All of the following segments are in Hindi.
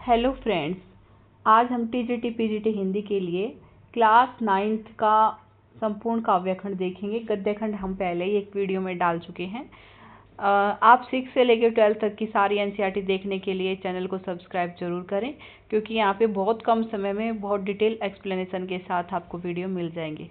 हेलो फ्रेंड्स, आज हम टीजीटी पीजीटी हिंदी के लिए क्लास 9th का संपूर्ण काव्यखंड देखेंगे। गद्यखंड हम पहले ही एक वीडियो में डाल चुके हैं। आप 6 से लेकर 12 तक की सारी एनसीईआरटी देखने के लिए चैनल को सब्सक्राइब जरूर करें, क्योंकि यहाँ पे बहुत कम समय में बहुत डिटेल एक्सप्लेनेशन के साथ आपको वीडियो मिल जाएंगे।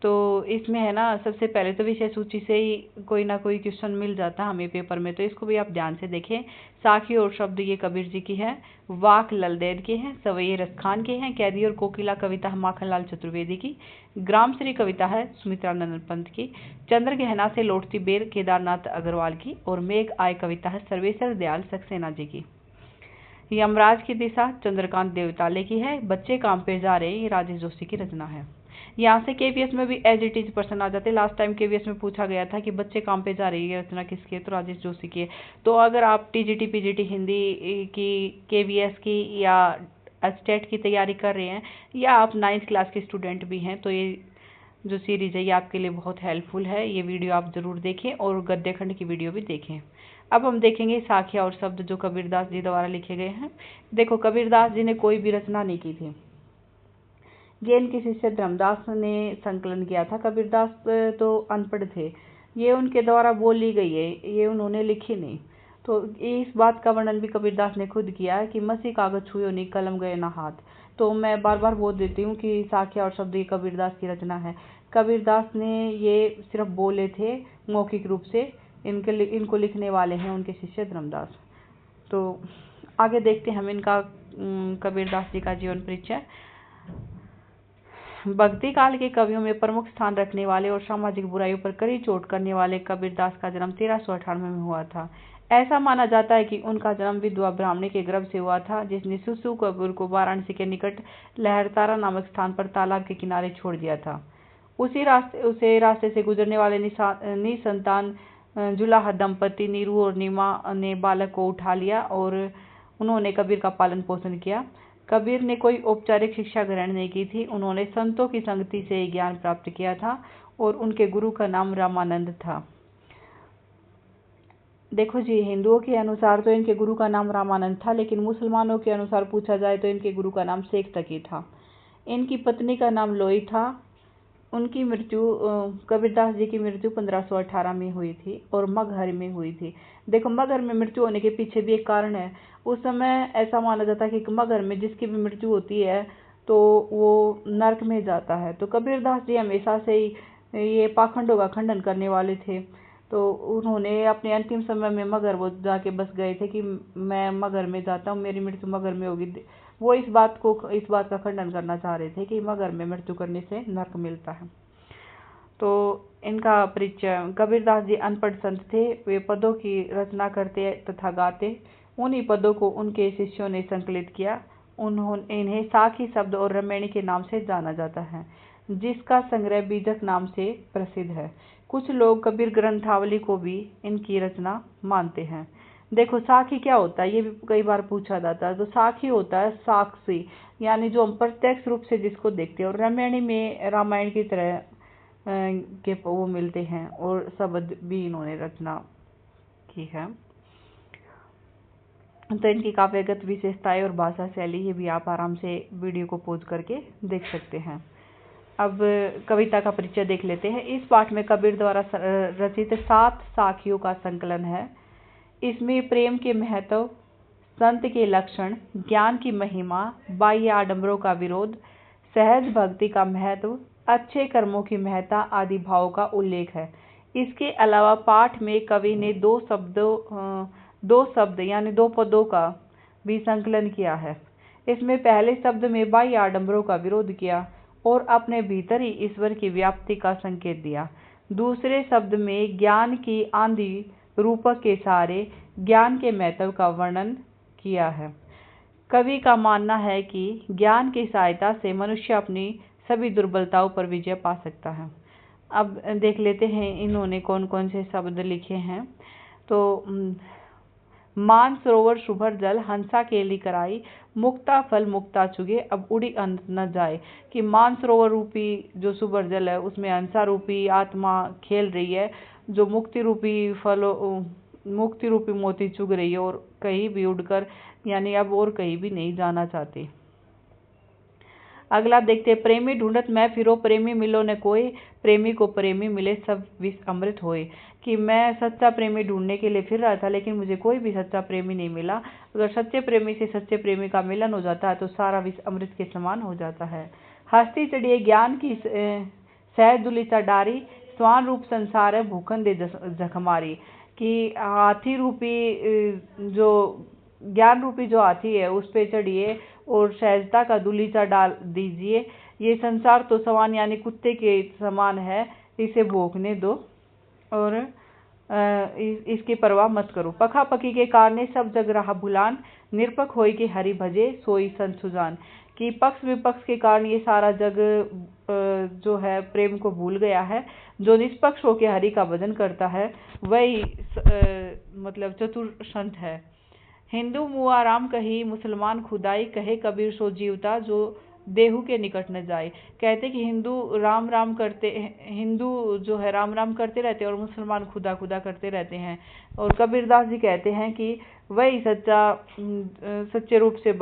तो इसमें है ना, सबसे पहले तो विषय सूची से ही कोई ना कोई क्वेश्चन मिल जाता है हमें पेपर में, तो इसको भी आप ध्यान से देखें। साखी और शब्द ये कबीर जी की है, वाक ललदेद के हैं, सवैये रस खान के हैं, कैदी और कोकिला कविता है माखनलाल चतुर्वेदी की, ग्रामश्री कविता है सुमित्रानंद पंत की, चंद्र गहना से लौटती बेर केदारनाथ अग्रवाल की, और मेघ आय कविता है सर्वेश्वर दयाल सक्सेना जी की। यमराज की दिशा चंद्रकांत देवताले की है, बच्चे काम पे जा रहे, ये राजेश जोशी की रचना है। यहाँ से केवीएस में भी एज इट इज प्रश्न आ जाते। लास्ट टाइम केवीएस में पूछा गया था कि बच्चे काम पे जा रही है रचना किसकी है, तो राजेश जोशी की है। तो अगर आप टीजीटी पीजीटी हिंदी की, केवीएस की या स्टेट की तैयारी कर रहे हैं, या आप 9th क्लास के स्टूडेंट भी हैं, तो ये जो सीरीज है ये आपके लिए बहुत हेल्पफुल है। ये वीडियो आप जरूर देखें और गद्यखंड की वीडियो भी देखें। अब हम देखेंगे साखिया और शब्द जो कबीरदास जी द्वारा लिखे गए हैं। देखो, कबीरदास जी ने कोई भी रचना नहीं की थी, ये इनके शिष्य धर्मदास ने संकलन किया था। कबीरदास तो अनपढ़ थे, ये उनके द्वारा बोली गई है, ये उन्होंने लिखी नहीं। तो इस बात का वर्णन भी कबीरदास ने खुद किया है कि मसी कागज छुयो नहीं कलम गए ना हाथ। तो मैं बार बार बोल देती हूँ कि साखिया और शब्द ये कबीरदास की रचना है। कबीरदास ने ये सिर्फ बोले थे मौखिक रूप से, इनको लिखने वाले हैं उनके शिष्य धर्मदास। तो आगे देखते हैं हम इनका कबीरदास जी का जीवन परिचय। भक्ति काल के कवियों में प्रमुख स्थान रखने वाले और सामाजिक बुराइयों पर कड़ी चोट करने वाले कबीरदास का जन्म 1398 में हुआ था। ऐसा माना जाता है कि उनका जन्म विधवा ब्राह्मणी के गर्भ से हुआ था, जिसने शिशु कबीर को वाराणसी के निकट लहरतारा नामक स्थान पर तालाब के किनारे छोड़ दिया था। उसी रास्ते से गुजरने वाले निसंतान जुलाहा दंपति नीरू और नीमा ने बालक को उठा लिया और उन्होंने कबीर का पालन पोषण किया। कबीर ने कोई औपचारिक शिक्षा ग्रहण नहीं की थी, उन्होंने संतों की संगति से ज्ञान प्राप्त किया था और उनके गुरु का नाम रामानंद था। देखो जी, हिंदुओं के अनुसार तो इनके गुरु का नाम रामानंद था, लेकिन मुसलमानों के अनुसार पूछा जाए तो इनके गुरु का नाम शेख तकी था। इनकी पत्नी का नाम लोई था। उनकी मृत्यु, कबीरदास जी की मृत्यु 1518 में हुई थी और मगहर में हुई थी। देखो, मगहर में मृत्यु होने के पीछे भी एक कारण है। उस समय ऐसा माना जाता है कि मगहर में जिसकी भी मृत्यु होती है तो वो नरक में जाता है। तो कबीरदास जी हमेशा से ही ये पाखंडों का खंडन करने वाले थे। तो उन्होंने अपने अंतिम समय में मगहर वो जाके बस गए थे कि मैं मगहर में जाता हूँ, मेरी मृत्यु मगहर में होगी। वो इस बात का खंडन करना चाह रहे थे कि मगहर में मृत्यु करने से नरक मिलता है। तो इनका परिचय। कबीरदास जी अनपढ़ संत थे, वे पदों की रचना करते तथा गाते। उन्हीं पदों को उनके शिष्यों ने संकलित किया। इन्हें साखी शब्द और रमैणी के नाम से जाना जाता है, जिसका संग्रह बीजक नाम से प्रसिद्ध है। कुछ लोग कबीर ग्रंथावली को भी इनकी रचना मानते हैं। देखो, साखी क्या होता है, ये भी कई बार पूछा जाता है। तो साखी होता है साक्षी, यानी जो हम प्रत्यक्ष रूप से जिसको देखते हैं। और रामायणी में रामायण की तरह के वो मिलते हैं, और शब्द भी इन्होंने रचना की है। तो इनकी काव्यगत विशेषताएं और भाषा शैली, ये भी आप आराम से वीडियो को पॉज करके देख सकते हैं। अब कविता का परिचय देख लेते हैं। इस पाठ में कबीर द्वारा रचित 7 साखियों का संकलन है। इसमें प्रेम के महत्व, संत के लक्षण, ज्ञान की महिमा, बाह्य आडंबरों का विरोध, सहज भक्ति का महत्व, अच्छे कर्मों की महत्ता आदि भावों का उल्लेख है। इसके अलावा पाठ में कवि ने दो शब्द यानी 2 पदों का भी संकलन किया है। इसमें पहले शब्द में बाह्य आडंबरों का विरोध किया और अपने भीतर ही ईश्वर की व्याप्ति का संकेत दिया। दूसरे शब्द में ज्ञान की आंधी रूपक के सहारे ज्ञान के महत्व का वर्णन किया है। कवि का मानना है कि ज्ञान की सहायता से मनुष्य अपनी सभी दुर्बलताओं पर विजय पा सकता है। अब देख लेते हैं इन्होंने कौन कौन से शब्द लिखे हैं। तो मान सरोवर शुभर जल, हंसा केली कराई, मुक्ता फल मुक्ता चुगे, अब उड़ी अंत न जाए। कि मान सरोवर रूपी जो शुभर जल है, उसमें हंसा रूपी आत्मा खेल रही है, जो मुक्ति रूपी फलों मुक्ति रूपी मोती चुग रही है और कहीं भी उड़कर यानी अब और कहीं भी नहीं जाना चाहती। अगला देखते हैं, प्रेमी ढूंढत मैं फिरो प्रेमी मिलो न कोई, प्रेमी को प्रेमी मिले सब विष अमृत होए। कि मैं सच्चा प्रेमी ढूंढने के लिए फिर रहा था लेकिन मुझे कोई भी सच्चा प्रेमी नहीं मिला। अगर सच्चे प्रेमी से सच्चे प्रेमी का मिलन हो जाता है तो सारा विष अमृत के समान हो जाता है। हस्ती चढ़िए ज्ञान की सहदुली चढ़ारी, स्वान रूप संसार है भूखन दे जखमारी। कि हाथी रूपी जो ज्ञान रूपी जो हाथी है उस पे चढ़िए और सहजता का दूलीचा डाल दीजिए। ये संसार तो समान यानी कुत्ते के समान है, इसे भोंकने दो और इसकी परवाह मत करो। पखा पकी के कारणे सब जग रहा भुलान, निरपक होई के हरि भजे सोई संत सुजान। कि पक्ष विपक्ष के कारण ये सारा जग जो है प्रेम को भूल गया है। जो निष्पक्ष होके हरि का भजन करता है वही मतलब चतुर संत है। हिंदू मुआ राम कही मुसलमान खुदाई, कहे कबीर सो जीवता जो देहू के निकट न जाए। कहते कि हिंदू राम राम करते, हिंदू जो है राम राम करते रहते हैं और मुसलमान खुदा खुदा करते रहते हैं। और कबीरदास जी कहते हैं कि वही सच्चे रूप से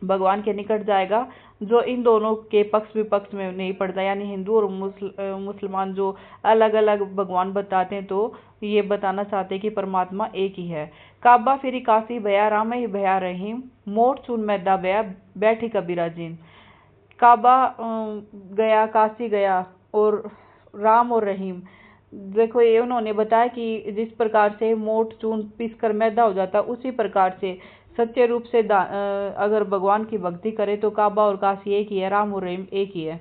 भगवान के निकट जाएगा जो इन दोनों के पक्ष विपक्ष में नहीं पड़ता। यानी हिंदू और मुसलमान जो अलग अलग भगवान बताते हैं तो ये बताना चाहते हैं कि परमात्मा एक ही है। काबा फिरी काशी भया राम ही भया रहीम, मोट चून मैदा भया बैठी कबीरा जीन। काबा गया, काशी गया और राम और रहीम, देखो ये उन्होंने बताया कि जिस प्रकार से मोट चून पीस कर मैदा हो जाता उसी प्रकार से सच्चे रूप से अगर भगवान की भक्ति करे तो काबा और काशी एक ही है, राम और रहीम एक ही है।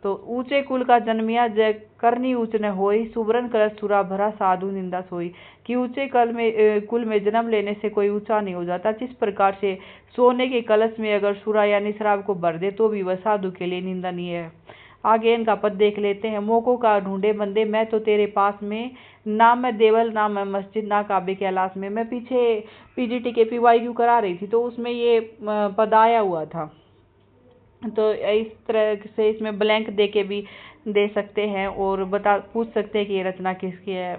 तो ऊंचे कुल का जन्मिया जय करनी ऊंच न होई, सुबरन कलश सुरा भरा साधु निंदा सोई। कि ऊंचे कुल में जन्म लेने से कोई ऊंचा नहीं हो जाता। जिस प्रकार से सोने के कलश में अगर सुरा यानी शराब को भर दे तो भी वह साधु के लिए निंदनीय है। आगे इनका पद देख लेते हैं। मोको का ढूंढे बंदे मैं तो तेरे पास में, ना मैं देवल ना मैं मस्जिद ना काबे के आलास में। मैं पीछे पीजीटी के PYQ करा रही थी तो उसमें ये पद आया हुआ था, तो इस तरह से इसमें ब्लैंक दे के भी दे सकते हैं और पूछ सकते हैं कि ये रचना किसकी है।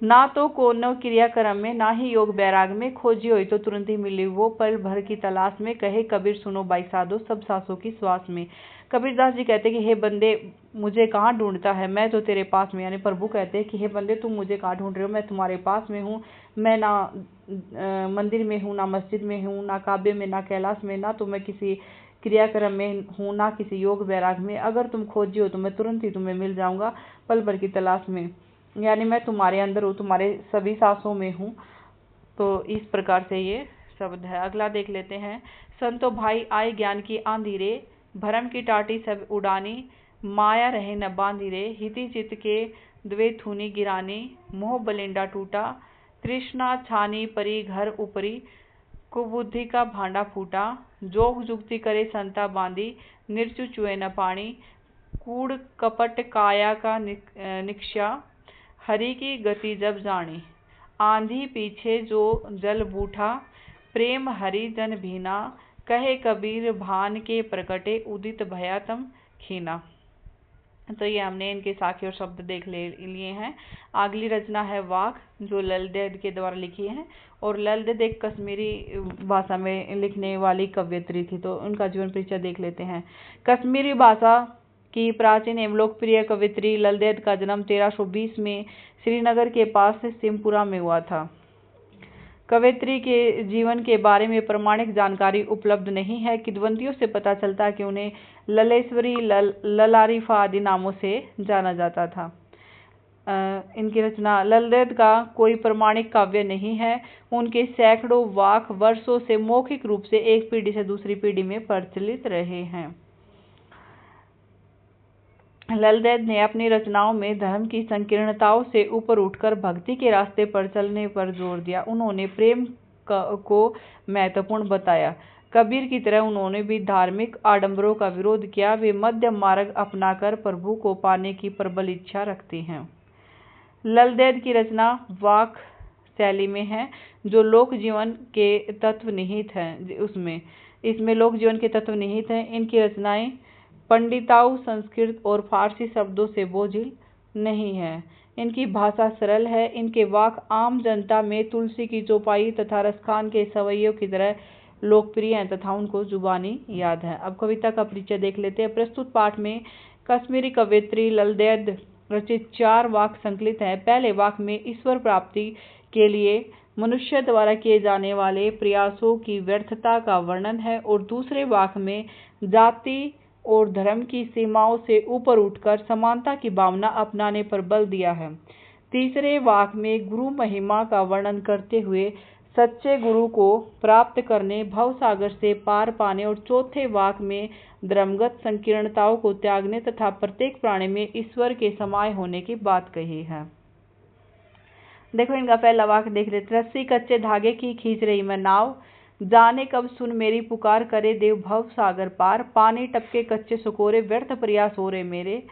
ना तो कोनो क्रियाक्रम में ना ही योग बैराग में, खोजी हुई तो तुरंत ही मिली वो पल भर की तलाश में। कहे कबीर सुनो बाई साधो सब सांसों की श्वास में। कबीरदास जी कहते हैं कि हे बंदे मुझे कहाँ ढूंढता है, मैं तो तेरे पास में। यानी प्रभु कहते हैं कि हे बंदे तुम मुझे कहाँ ढूंढ रहे हो, मैं तुम्हारे पास में हूँ। मैं ना मंदिर में हूँ, ना मस्जिद में हूँ, ना काबे में, ना कैलाश में, ना तो मैं किसी क्रियाक्रम में हूँ, ना किसी योग वैराग में। अगर तुम खोजी हो तो मैं तुरंत ही तुम्हें मिल जाऊंगा पल भर की तलाश में। यानी मैं तुम्हारे अंदर हूँ, तुम्हारे सभी सांसों में हूँ। तो इस प्रकार से ये शब्द है। अगला देख लेते हैं। संतो भाई आए ज्ञान की आंधी रे, भरम की टाटी सब उड़ानी, माया रहे न बांधी रे, हिति चित के द्वे थूनी गिरानी, मोह बलिंडा टूटा, तृष्णा छानी परी घर ऊपरी, कुबुद्धि का भांडा फूटा, जोग जुक्ति करे संता बांधी, निर्चु चुए न पानी, कूड़ कपट काया का निक्षा, हरि की गति जब जानी, आंधी पीछे जो जल बूठा, प्रेम हरि जन भीना, कहे कबीर भान के प्रकटे, उदित भया तम खीना। तो ये हमने इनके साखी और शब्द देख लिए हैं। अगली रचना है वाक, जो ललदेद के द्वारा लिखी है। और ललदेद एक कश्मीरी भाषा में लिखने वाली कवयित्री थी। तो उनका जीवन परिचय देख लेते हैं। कश्मीरी भाषा की प्राचीन एवं लोकप्रिय कवयित्री ललदेद का जन्म 1320 में श्रीनगर के पास सिमपुरा में हुआ था। कवयित्री के जीवन के बारे में प्रमाणिक जानकारी उपलब्ध नहीं है। किंवदंतियों से पता चलता है कि उन्हें ललेश्वरी, ललारीफा आदि नामों से जाना जाता था। इनकी रचना ललदेद का कोई प्रमाणिक काव्य नहीं है। उनके सैकड़ों वाक वर्षों से मौखिक रूप से एक पीढ़ी से दूसरी पीढ़ी में प्रचलित रहे हैं। ललदेद ने अपनी रचनाओं में धर्म की संकीर्णताओं से ऊपर उठकर भक्ति के रास्ते पर चलने पर जोर दिया। उन्होंने प्रेम को महत्वपूर्ण बताया। कबीर की तरह उन्होंने भी धार्मिक आडंबरों का विरोध किया। वे मध्यम मार्ग अपनाकर प्रभु को पाने की प्रबल इच्छा रखती हैं। ललदेद की रचना वाक शैली में है, जो लोक जीवन के तत्व निहित हैं। इसमें लोक जीवन के तत्व निहित हैं। इनकी रचनाएं पंडिताऊ संस्कृत और फारसी शब्दों से बोझिल नहीं है। इनकी भाषा सरल है। इनके वाक आम जनता में तुलसी की चौपाई तथा रसखान के सवैयों की तरह लोकप्रिय हैं तथा उनको जुबानी याद है। अब कविता का परिचय देख लेते हैं। प्रस्तुत पाठ में कश्मीरी कवयित्री ललदैद रचित 4 वाक्य संकलित हैं। पहले वाक्य में ईश्वर प्राप्ति के लिए मनुष्य द्वारा किए जाने वाले प्रयासों की व्यर्थता का वर्णन है और दूसरे वाक्य में जाति और धर्म की सीमाओं से ऊपर उठकर समानता की भावना अपनाने पर बल दिया है। तीसरे वाक्य में गुरु महिमा का वर्णन करते हुए सच्चे गुरु को प्राप्त करने, भवसागर से पार पाने और चौथे वाक्य में धर्मगत संकीर्णताओं को त्यागने तथा प्रत्येक प्राणी में ईश्वर के समाये होने की बात कही है। देखो इनका पहला वाक्य देख लेते। रस्सी कच्चे धागे की खींच रही मैं नाव, जाने कब सुन मेरी पुकार, करे देव भव सागर पार। पानी टपके कच्चे सुकोरे, व्यर्थ प्रयास हो रहे मेरे,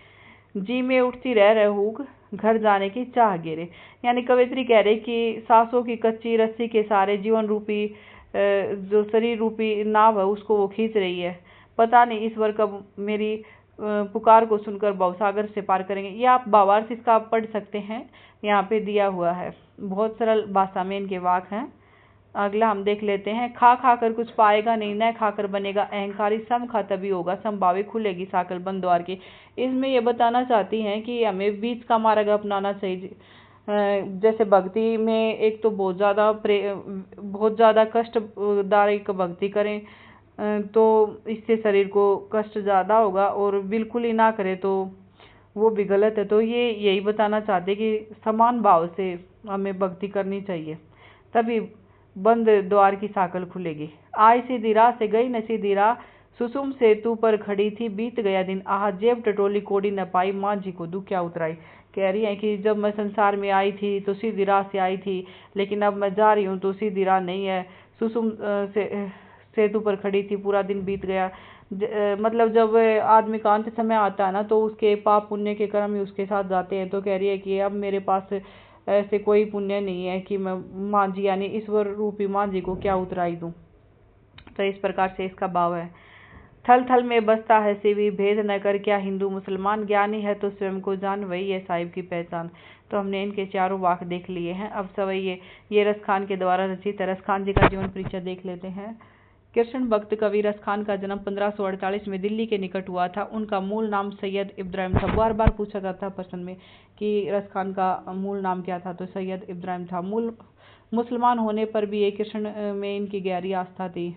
जी में उठती रह हुक, घर जाने की चाह गिरे। यानी कवित्री कह रही कि सांसों की कच्ची रस्सी के सारे जीवन रूपी जो शरीर रूपी नाव है उसको वो खींच रही है। पता नहीं ईश्वर कब मेरी पुकार को सुनकर भवसागर से पार करेंगे। ये आप भावार्थ इसका आप पढ़ सकते हैं, यहाँ पे दिया हुआ है। बहुत सरल भाषा में इनके वाक्य हैं। अगला हम देख लेते हैं। खा खा कर कुछ पाएगा नहीं, न खाकर बनेगा अहंकारी, सम खा तभी होगा संभावी, खुलेगी साकल बंद द्वार की। इसमें ये बताना चाहती हैं कि हमें बीच का मार्ग अपनाना चाहिए। जैसे भक्ति में एक तो बहुत ज़्यादा कष्टदायक भक्ति करें तो इससे शरीर को कष्ट ज़्यादा होगा, और बिल्कुल ही ना करें तो वो भी गलत है। तो ये यही बताना चाहते कि समान भाव से हमें भक्ति करनी चाहिए, तभी बंद द्वार की साकल खुलेगी। आई सीधी राह से गई न सीधी राह, सुसुम सेतु पर खड़ी थी बीत गया दिन, आह जेब टटोली कोड़ी न पाई, माँ जी को दुख क्या उतराई। कह रही है कि जब मैं संसार में आई थी तो सीधी राह से आई थी, लेकिन अब मैं जा रही हूँ तो सीधी राह नहीं है। सुसुम सेतु पर खड़ी थी, पूरा दिन बीत गया। मतलब जब आदमी का अंत समय आता है ना, तो उसके पाप पुण्य के कर्म ही उसके साथ जाते हैं। तो कह रही है कि अब मेरे पास ऐसे कोई पुण्य नहीं है कि मैं माँ जी यानी ईश्वर रूपी माँ जी को क्या उतराई दूं। तो इस प्रकार से इसका भाव है। थल थल में बसता है शिवी, भेद न कर क्या हिंदू मुसलमान, ज्ञानी है तो स्वयं को जान, वही है साहिब की पहचान। तो हमने इनके चारों वाक्य देख लिए हैं। अब सवैये ये रसखान के द्वारा रचित है। रसखान जी का जीवन परिचय देख लेते हैं। कृष्ण भक्त कवि रसखान का जन्म 1548 में दिल्ली के निकट हुआ था। उनका मूल नाम सैयद इब्राहिम था। बार बार पूछा जाता है प्रश्न में कि रसखान का मूल नाम क्या था, तो सैयद इब्राहिम था। मुसलमान होने पर भी ये कृष्ण में इनकी गहरी आस्था थी।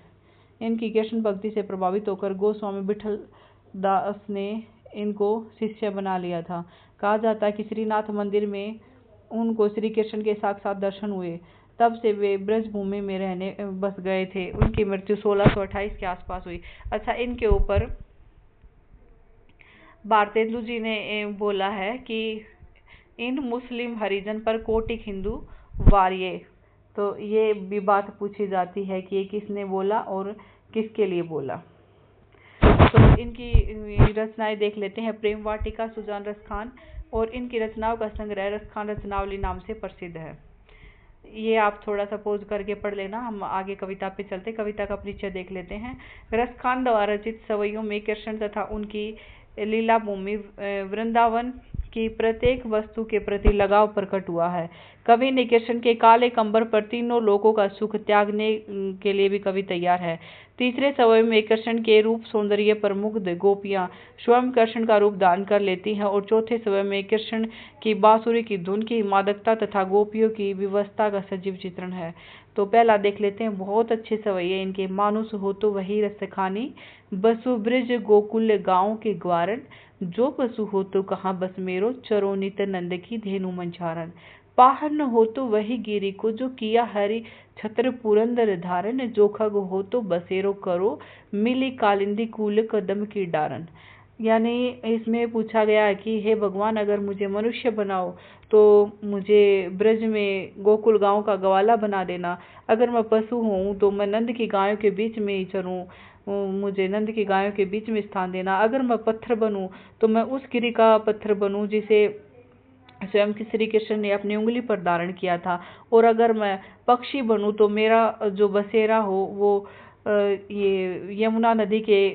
इनकी कृष्ण भक्ति से प्रभावित होकर गोस्वामी विठल दास ने इनको शिष्य बना लिया था। कहा जाता है कि श्रीनाथ मंदिर में उनको श्री कृष्ण के साक्षात दर्शन हुए, तब से वे ब्रजभूमि में रहने बस गए थे। उनकी मृत्यु 1628 के आसपास हुई। अच्छा, इनके ऊपर भारतेंदु जी ने बोला है कि इन मुस्लिम हरिजन पर कोटिक हिंदू वार्ये। तो ये भी बात पूछी जाती है कि ये किसने बोला और किसके लिए बोला। तो इनकी रचनाएं देख लेते हैं। प्रेम वाटिका सुजान रसखान, और इनकी रचनाओं का संग्रह रसखान रचनावली नाम से प्रसिद्ध है। ये आप थोड़ा सा पोज करके पढ़ लेना। हम आगे कविता पे चलते, कविता का परिचय देख लेते हैं। रसखान द्वारा रचित सवैयों में कृष्ण तथा उनकी लीला भूमि वृंदावन की प्रत्येक वस्तु के प्रति लगाव प्रकट हुआ है। कवि ने कृष्ण के काले कंबर पर तीनों लोकों का सुख त्यागने के लिए भी कवि तैयार है। तीसरे सवय में कृष्ण के रूप सौंदर्य पर मुग्ध गोपियां स्वयं कृष्ण का रूप धारण कर लेती हैं, और चौथे सवय में कृष्ण की बांसुरी की धुन की मादकता तथा गोपियों की विवस्था का सजीव चित्रण है। तो पहला देख लेते हैं। बहुत अच्छे सवैये इनके। मानुष हो तो वही रसखानी, बसु ब्रज गोकुल गाँव के ग्वारन, जो पशु हो तो कहाँ बस मेरो, चरो नित नंद की धेनु मंचारन। पाहन हो तो वही गिरी को, जो किया हरि छत्र पुरंदर धारण, जो खग हो तो बसेरो करो, मिली कालिंदी कूल कदम की डारन। यानी इसमें पूछा गया है कि हे भगवान, अगर मुझे मनुष्य बनाओ तो मुझे ब्रज में गोकुल गांव का ग्वाला बना देना। अगर मैं पशु हूँ तो मैं नंद की गायों के बीच में ही चरूँ, मुझे नंद की गायों के बीच में स्थान देना। अगर मैं पत्थर बनूं तो मैं उस गिरी का पत्थर बनूं जिसे स्वयं श्री कृष्ण ने अपनी उंगली पर धारण किया था। और अगर मैं पक्षी बनूं तो मेरा जो बसेरा हो वो ये यमुना नदी के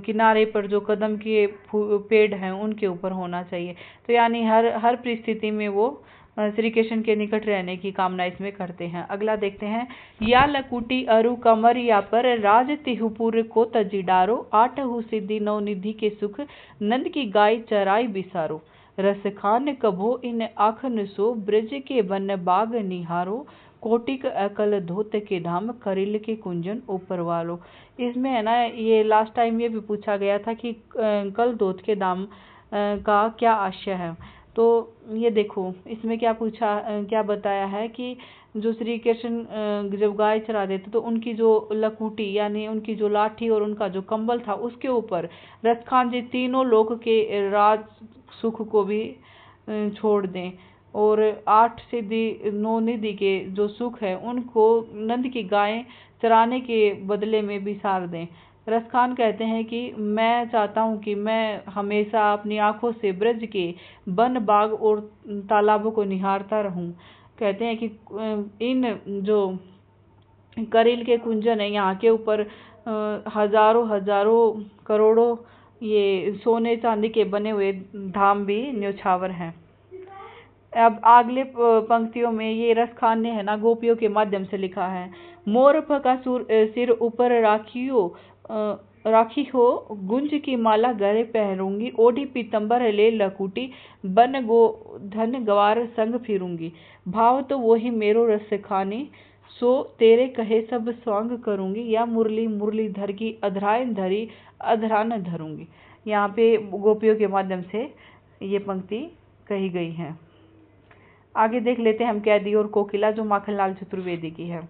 किनारे पर जो कदम के पेड़ हैं उनके ऊपर होना चाहिए। तो यानी हर परिस्थिति में वो श्री कृष्ण के निकट रहने की कामना इसमें करते हैं। अगला देखते हैं, या लकुटी अरु कमर या पर राज तिहुपुर को तजिडारो, आठहु सिद्धि नौ निधि के सुख नंद की गाय चराई बिसारो, रस खान कभो इन आखन सो, ब्रज के वन बाग निहारो, कोटिक अकल धोत के धाम, करिल के कुंजन ऊपर वालो। इसमें है ना, ये लास्ट टाइम ये भी पूछा गया था कि कल धोत के धाम का क्या आशय है। तो ये देखो इसमें क्या बताया है कि जो श्री कृष्ण जब गाय चरा देते तो उनकी जो लकुटी यानी उनकी जो लाठी और उनका जो कंबल था उसके ऊपर रसखान जी तीनों लोक के राज सुख को भी छोड़ दें और 8 सिद्धि 9 निधि के जो सुख है उनको नंद की गायें चराने के बदले में बिसार दें। रसखान कहते हैं कि मैं चाहता हूं कि मैं हमेशा अपनी आंखों से ब्रज के वन बाग और तालाबों को निहारता रहूं। कहते हैं कि इन जो करिल के कुंजन है यहाँ के ऊपर हजारों करोड़ों ये सोने चांदी के बने हुए धाम भी न्योछावर हैं। अब अगले पंक्तियों में ये रसखान ने है ना गोपियों के माध्यम से लिखा है, मोरफ का सिर ऊपर राखी हो, गुंज की माला गले पहनूंगी, ओढ़ी पीतंबर ले लकुटी, बन गो धन गवार संग फिरूंगी, भाव तो वो ही मेरो रस खानी, सो तेरे कहे सब स्वांग करूंगी, या मुरली मुरलीधर की अधरान धरी अधरान धरूंगी। यहाँ पे गोपियों के माध्यम से ये पंक्ति कही गई है। आगे देख लेते हैं हम कैदी और कोकिला जो माखनलाल चतुर्वेदी की है।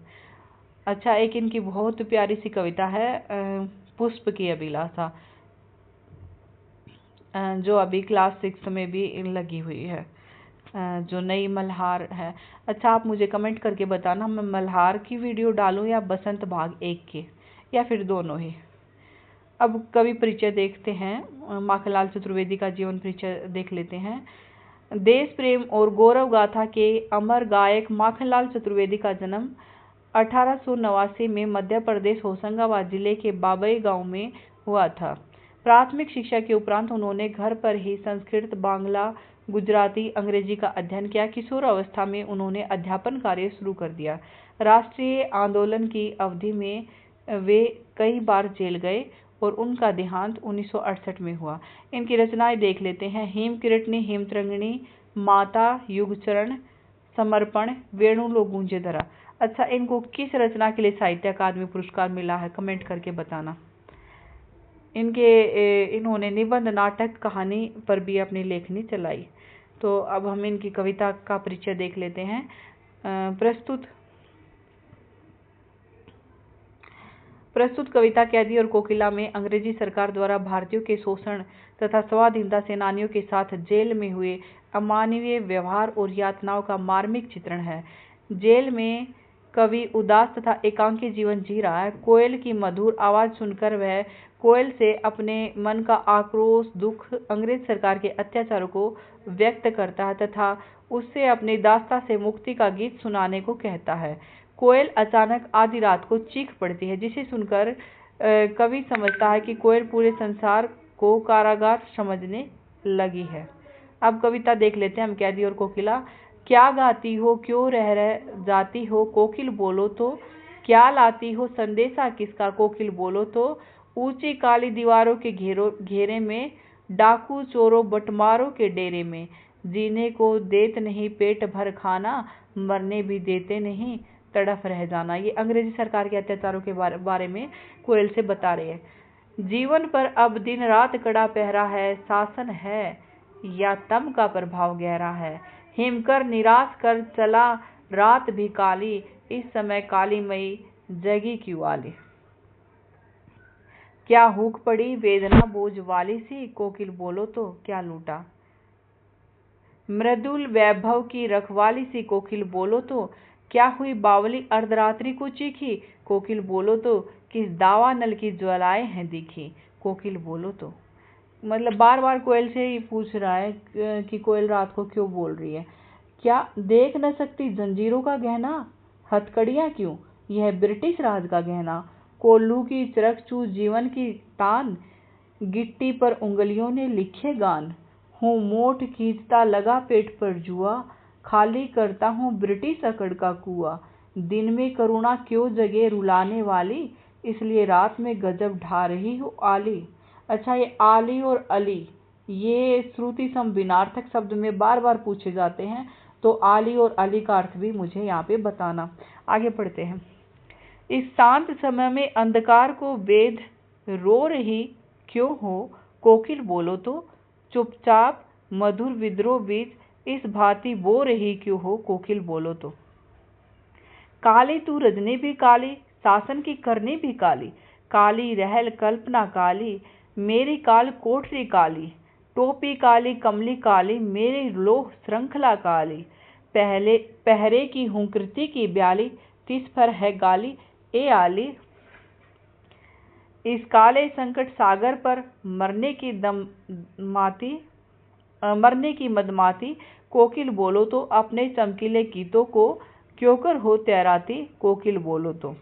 अच्छा, एक इनकी बहुत प्यारी सी कविता है पुष्प की अभिलाषा, जो अभी क्लास 6 में भी लगी हुई है, जो नई मल्हार है। अच्छा, आप मुझे कमेंट करके बताना मैं मल्हार की वीडियो डालूं या बसंत भाग 1 के, या फिर दोनों ही। अब कवि परिचय देखते हैं, माखनलाल चतुर्वेदी का जीवन परिचय देख लेते हैं। देश प्रेम और गौरव गाथा के अमर गायक माखनलाल चतुर्वेदी का जन्म 1889 में मध्य प्रदेश होशंगाबाद जिले के बाबई गांव में हुआ था। प्राथमिक शिक्षा के उपरांत उन्होंने घर पर ही संस्कृत, बांग्ला, गुजराती, अंग्रेजी का अध्ययन किया। किशोर अवस्था में उन्होंने अध्यापन कार्य शुरू कर दिया। राष्ट्रीय आंदोलन की अवधि में वे कई बार जेल गए और उनका देहांत 1968 में हुआ। इनकी रचनाएं देख लेते हैं, हेमकिरटनी, हेमतरंगिणी, माता, युगचरण, समर्पण, वेणु लो गूंजे धरा। अच्छा, इनको किस रचना के लिए साहित्य अकादमी पुरस्कार मिला है कमेंट करके बताना। इन्होंने निबंध, नाटक, कहानी पर भी अपनी लेखनी चलाई। तो अब हम इनकी कविता का परिचय देख लेते हैं। प्रस्तुत कविता कैदी और कोकिला में अंग्रेजी सरकार द्वारा भारतीयों के शोषण तथा स्वाधीनता सेनानियों के साथ जेल में हुए अमानवीय व्यवहार और यातनाओं का मार्मिक चित्रण है। जेल में कवि उदास तथा एकांकी जीवन जी रहा है। कोयल की मधुर आवाज सुनकर वह कोयल से अपने मन का आक्रोश, दुख, अंग्रेज सरकार के अत्याचारों को व्यक्त करता है तथा उससे अपनी दास्ता से मुक्ति का गीत सुनाने को कहता है। कोयल अचानक आधी रात को चीख पड़ती है, जिसे सुनकर कवि समझता है कि कोयल पूरे संसार को कारागार समझने लगी है। अब कविता देख लेते हैं हम, कैदी और कोकिला। क्या गाती हो, क्यों रह जाती हो, कोकिल बोलो तो, क्या लाती हो संदेशा किसका, कोकिल बोलो तो, ऊंची काली दीवारों के घेरे में, डाकू चोरों बटमारों के डेरे में, जीने को देत नहीं पेट भर खाना, मरने भी देते नहीं तड़फ रह जाना। ये अंग्रेजी सरकार के अत्याचारों के बारे में कोयल से बता रहे हैं। जीवन पर अब दिन रात कड़ा पहरा है, शासन है या तम का प्रभाव गहरा है, हिमकर निराश कर चला रात भी काली, इस समय काली मई जगी क्यों आली। क्या हुक पड़ी वेदना बोझ वाली सी, कोकिल बोलो तो क्या लूटा, मृदुल वैभव की रखवाली सी, कोकिल बोलो तो क्या हुई बावली अर्धरात्रि को चीखी, कोकिल बोलो तो किस दावा नल की ज्वालाएं हैं दिखी, कोकिल बोलो तो। मतलब बार बार कोयल से ही पूछ रहा है कि कोयल रात को क्यों बोल रही है। क्या देख न सकती जंजीरों का गहना, हथकड़ियां क्यों, यह ब्रिटिश राज का गहना, कोल्लू की चरख चू जीवन की तान, गिट्टी पर उंगलियों ने लिखे गान। हूँ मोट खींचता लगा पेट पर जुआ, खाली करता हूँ ब्रिटिश अकड़ का कुआ। दिन में करुणा क्यों जगे रुलाने वाली, इसलिए रात में गजब ढा रही हूँ आली। अच्छा, ये आली और अली ये श्रुति सम भिन्नार्थक शब्द में बार बार पूछे जाते हैं, तो आली और अली का अर्थ भी मुझे यहाँ पे बताना। आगे पढ़ते हैं। इस शांत समय में अंधकार को वेद रो रही क्यों हो, कोकिल बोलो तो। चुपचाप मधुर विद्रोह बीच इस भांति बो रही क्यों हो, कोकिल बोलो तो। काली तू रजनी भी काली, शासन की करनी भी काली, काली रहल कल्पना काली, मेरी काल कोठरी काली। टोपी काली कमली काली, मेरी लोह श्रृंखला काली। पहरे की हूँ कृति की ब्याली, तिस पर है गाली ए आली। इस काले संकट सागर पर मरने की मदमाती, कोकिल बोलो तो। अपने चमकीले गीतों को क्यों कर हो तैराती, कोकिल बोलो तो।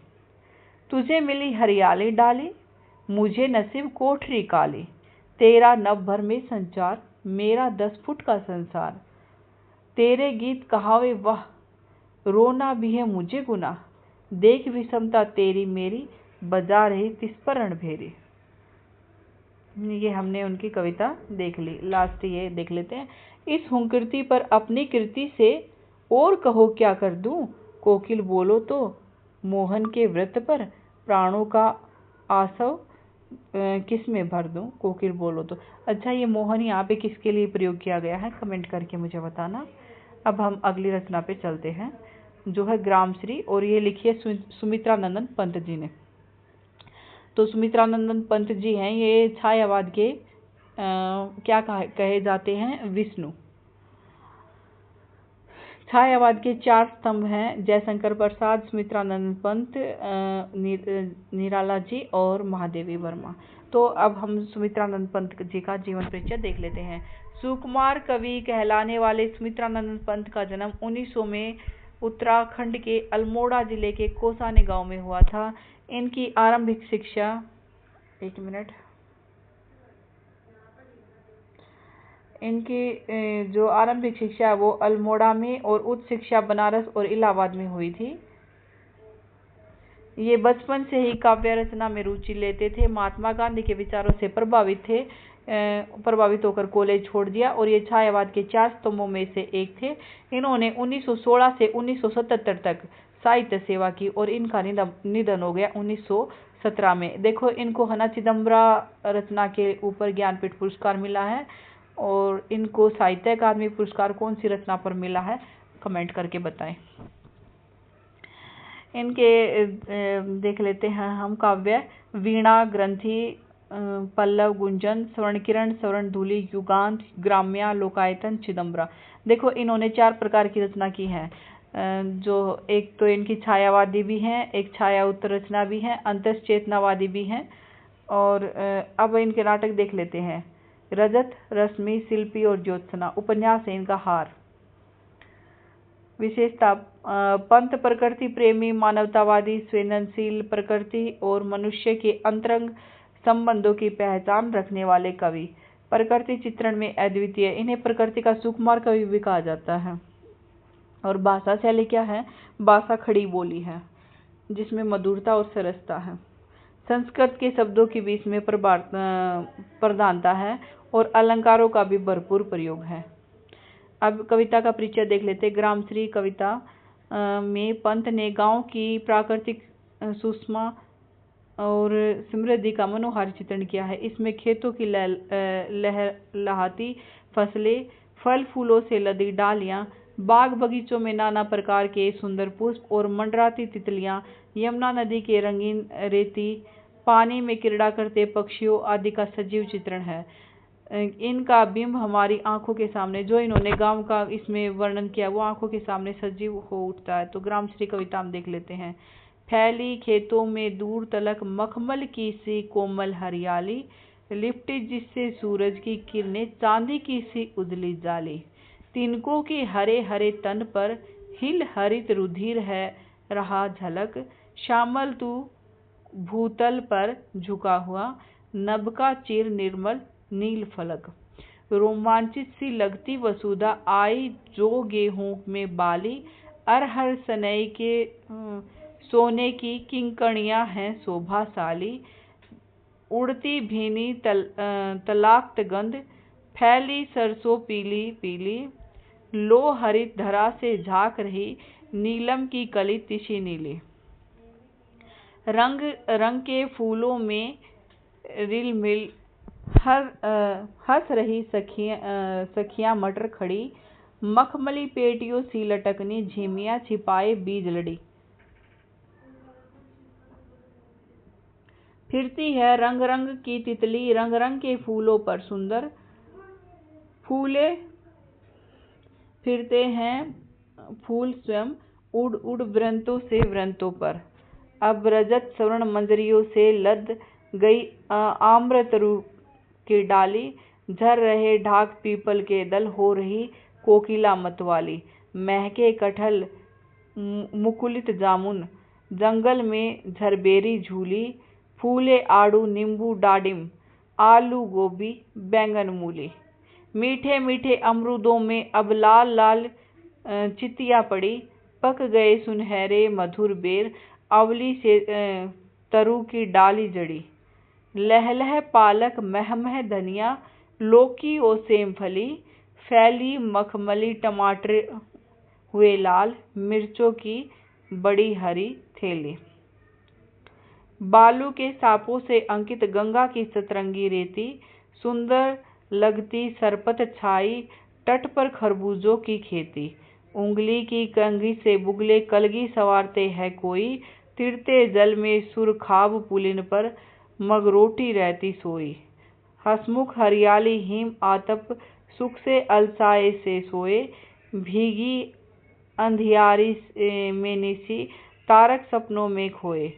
तुझे मिली हरियाली डाली, मुझे नसीब कोठरी काली, तेरा नभ भर में संचार, मेरा 10 फुट का संसार। तेरे गीत कहावे वाह, रोना भी है मुझे गुनाह, देख विषमता तेरी मेरी, बजा रही तिस पर रणभेरी। ये हमने उनकी कविता देख ली। लास्ट ये देख लेते हैं। इस हुंकृति पर अपनी कृति से और कहो क्या कर दूं, कोकिल बोलो तो। मोहन के व्रत पर प्राणों का आसव किस में भर दूं, कोकिल बोलो तो। अच्छा, ये मोहन यहाँ पे किसके लिए प्रयोग किया गया है, कमेंट करके मुझे बताना। अब हम अगली रचना पे चलते हैं, जो है ग्रामश्री, और ये लिखी है सुमित्रानंदन पंत जी ने। तो सुमित्रानंदन पंत जी हैं, ये छायावाद के क्या कहे जाते हैं, विष्णु। छायावाद के 4 स्तंभ हैं, जयशंकर प्रसाद, सुमित्रानंदन पंत, निराला जी और महादेवी वर्मा। तो अब हम सुमित्रानंद पंत जी का जीवन परिचय देख लेते हैं। सुकुमार कवि कहलाने वाले सुमित्रानंदन पंत का जन्म 1900 में उत्तराखंड के अल्मोड़ा जिले के कोसानी गांव में हुआ था। इनकी आरंभिक शिक्षा इनकी जो आरंभिक शिक्षा है वो अल्मोड़ा में, और उच्च शिक्षा बनारस और इलाहाबाद में हुई थी। ये बचपन से ही काव्य रचना में रुचि लेते थे। महात्मा गांधी के विचारों से प्रभावित होकर कॉलेज छोड़ दिया, और ये छायावाद के 4 स्तंभों में से एक थे। इन्होंने 1916 से 1977 तक साहित्य सेवा की, और इनका निधन हो गया 1917 में। देखो, इनको हना चिदम्बरा रचना के ऊपर ज्ञानपीठ पुरस्कार मिला है, और इनको साहित्य अकादमी पुरस्कार कौन सी रचना पर मिला है, कमेंट करके बताएं। इनके देख लेते हैं हम काव्य। वीणा, ग्रंथि, पल्लव, गुंजन, स्वर्णकिरण, स्वर्णधूलि, युगांत, ग्राम्या, लोकायतन, चिदम्बरा। देखो, इन्होंने 4 प्रकार की रचना की है, जो एक तो इनकी छायावादी भी हैं, एक छाया उत्तर रचना भी है, अंतश्चेतनावादी भी हैं। और अब इनके नाटक देख लेते हैं। रजत, रश्मि, शिल्पी और ज्योत्सना। उपन्यास है इनका हार। विशेषता, पंत प्रकृति प्रेमी, मानवतावादी, संवेदनशील, प्रकृति और मनुष्य के अंतरंग संबंधों की पहचान रखने वाले कवि। प्रकृति चित्रण में अद्वितीय, इन्हें प्रकृति का सुकुमार कवि भी कहा जाता है। और भाषा शैली क्या है, भाषा खड़ी बोली है जिसमें मधुरता और सरसता है। संस्कृत के शब्दों के बीच में प्रधानता है, और अलंकारों का भी भरपूर प्रयोग है। अब कविता का परिचय देख लेते। ग्रामश्री कविता में पंत ने गांव की प्राकृतिक सुषमा और समृद्धि का मनोहारी चित्रण किया है। इसमें खेतों की लहलहाती फसलें, फल फूलों से लदी डालियां, बाग बगीचों में नाना प्रकार के सुंदर पुष्प और मंडराती तितलियां, यमुना नदी के रंगीन रेती, पानी में क्रीड़ा करते पक्षियों आदि का सजीव चित्रण है। इनका बिंब हमारी आंखों के सामने, जो इन्होंने गांव का इसमें वर्णन किया, वो आंखों के सामने सजीव हो उठता है। तो ग्रामश्री कविता हम देख लेते हैं। फैली खेतों में दूर तलक मखमल की सी कोमल हरियाली, लिपटी जिससे सूरज की किरणें चांदी की सी उजली जाली। तिनकों के हरे हरे तन पर हिल हरित रुधिर है रहा झलक, श्यामल तू भूतल पर झुका हुआ, नभ का चिर निर्मल नील फलक। रोमांचित सी लगती वसुधा आई जो गेहूं में बाली, अरहर सनई के सोने की किंकणियां हैं शोभाशाली। उड़ती भीनी तलाक्त गंध, फैली सरसों पीली पीली, लो हरित धरा से झांक रही, नीलम की कली तिशी नीली। रंग रंग के फूलों में रिलमिल हंस रही सखियां मटर खड़ी, मखमली पेटियों सी लटकनी, झिमिया छिपाए बीज लड़ी। फिरती है रंग रंग की तितली, रंग रंग के फूलों पर सुंदर, फूले फिरते हैं फूल स्वयं, उड़ उड़ वृंतों से वृंतों पर। अब रजत स्वर्ण मंजरियों से लद गई आम्र तरु की डाली, झर रहे ढाक पीपल के दल, हो रही कोकिला मतवाली। महके कटहल मुकुलित जामुन, जंगल में झरबेरी झूली, फूले आड़ू नींबू डाडिम, आलू गोभी बैंगन मूली। मीठे मीठे अमरूदों में अब लाल लाल चितिया पड़ी, पक गए सुनहरे मधुर बेर, अवली से तरु की डाली जड़ी। लहलह पालक महमह धनिया, लौकी और सेम फली, फैली मखमली टमाटर हुए लाल, मिर्चों की बड़ी हरी थैली। बालू के सांपों से अंकित गंगा की सतरंगी रेती, सुंदर लगती सरपत छाई, तट पर खरबूजों की खेती। उंगली की कंघी से बुगले कलगी संवारते हैं कोई, तिरते जल में सुरखाब पुलिन पर मगरोटी रहती सोई। हसमुख हरियाली हिम आतप, सुख से अलसाए से सोए, भीगी अंधियारी में निसी, तारक सपनों में खोए।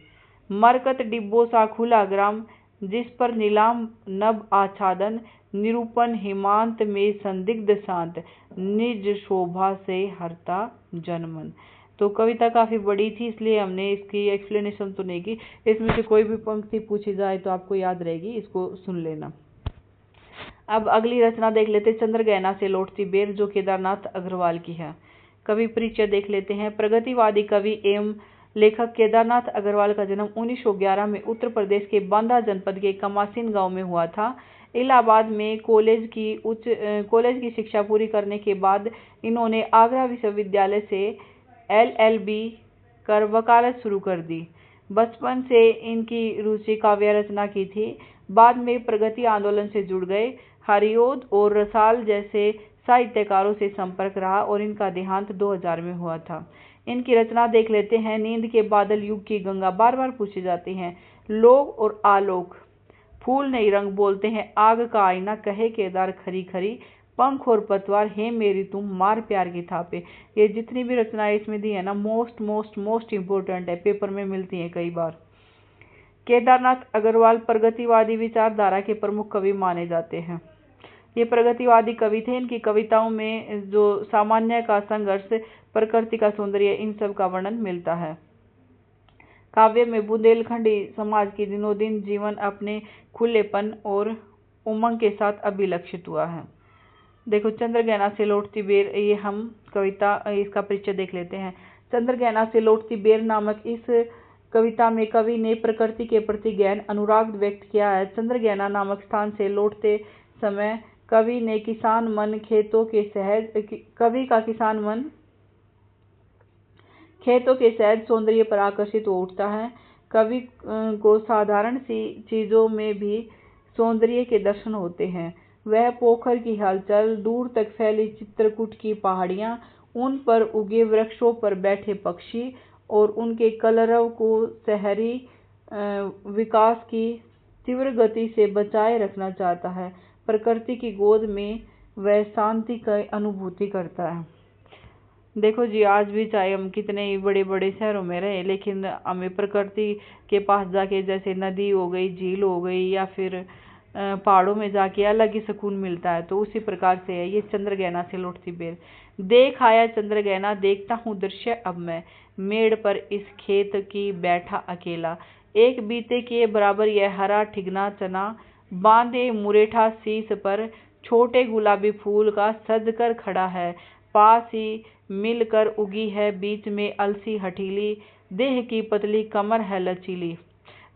मरकत डिब्बों सा खुला ग्राम, जिस पर नीलाम नभ आच्छादन, निरूपण हिमांत में संदिग्ध शांत, निज शोभा से हरता जनमन। तो कविता काफी बड़ी थी, इसलिए हमने इसकी एक्सप्लेनेशन तो नहीं की। इसमें से कोई भी पंक्ति पूछी जाए तो आपको याद रहेगी, इसको सुन लेना। अब अगली रचना देख लेते हैं, चंद्रगहना से लौटती बेर, जो केदारनाथ अग्रवाल की है। कवि परिचय देख लेते हैं। प्रगतिवादी कवि एवं लेखक केदारनाथ अग्रवाल का जन्म 1911 में उत्तर प्रदेश के बांदा जनपद के कमासीन गांव में हुआ था। इलाहाबाद में कॉलेज की शिक्षा पूरी करने के बाद इन्होंने आगरा विश्वविद्यालय से LLB कर वकालत शुरू कर दी। बचपन से इनकी रुचि काव्य रचना की थी। बाद में प्रगति आंदोलन से जुड़ गए। हरिऔध और रसाल जैसे साहित्यकारों से संपर्क रहा और इनका देहांत 2000 में हुआ था। इनकी रचना देख लेते हैं। नींद के बादल, युग की गंगा, बार बार पूछी जाती हैं। लोग और आलोक, फूल नहीं रंग बोलते हैं, आग का आईना, कहे केदार खरी खरी, पंख और पतवार, हे मेरी तुम, मार प्यार की थापे। ये जितनी भी रचनाएं इसमें दी है ना, मोस्ट इम्पोर्टेंट है, पेपर में मिलती हैं कई बार। केदारनाथ अग्रवाल प्रगतिवादी विचारधारा के प्रमुख कवि माने जाते हैं। ये प्रगतिवादी कवि थे। इनकी कविताओं में जो सामान्य का संघर्ष, प्रकृति का सौंदर्य, इन सब का वर्णन मिलता है। काव्य में बुंदेलखंडी समाज की दिनों-दिन जीवन अपने खुलेपन और उमंग के साथ अभिलक्षित हुआ है। देखो, चंद्रगहना से लौटती बेर, ये हम कविता, इसका परिचय देख लेते हैं। चंद्रगहना से लौटती बेर नामक इस कविता में कवि ने प्रकृति के प्रति गहन अनुराग व्यक्त किया है। चंद्रगहना नामक स्थान से लौटते समय कवि ने किसान मन खेतों के सहज सौंदर्य पर आकर्षित हो उठता है। कवि को साधारण सी चीजों में भी सौंदर्य के दर्शन होते हैं। वह पोखर की हलचल, दूर तक फैली चित्रकूट की पहाड़ियां, उन पर उगे वृक्षों पर बैठे पक्षी और उनके कलरव को शहरी विकास की तीव्र गति से बचाए रखना चाहता है। प्रकृति की गोद में वह शांति की अनुभूति करता है। देखो जी, आज भी चाहे हम कितने ही बड़े बड़े शहरों में रहे, लेकिन हमें प्रकृति के पास जाके, जैसे नदी हो गई, झील हो गई, या फिर पहाड़ों में जाके अलग ही सुकून मिलता है। तो उसी प्रकार से है ये चंद्रगहना से लौटती बेर। देख आया चंद्रगहना, देखता हूँ दृश्य अब मैं, मेड़ पर इस खेत की बैठा अकेला, एक बीते के बराबर यह हरा ठिगना चना, बांधे मुरेठा शीस पर, छोटे गुलाबी फूल का सज कर खड़ा है। पास ही मिलकर उगी है बीच में अलसी हठीली, देह की पतली कमर है लचीली।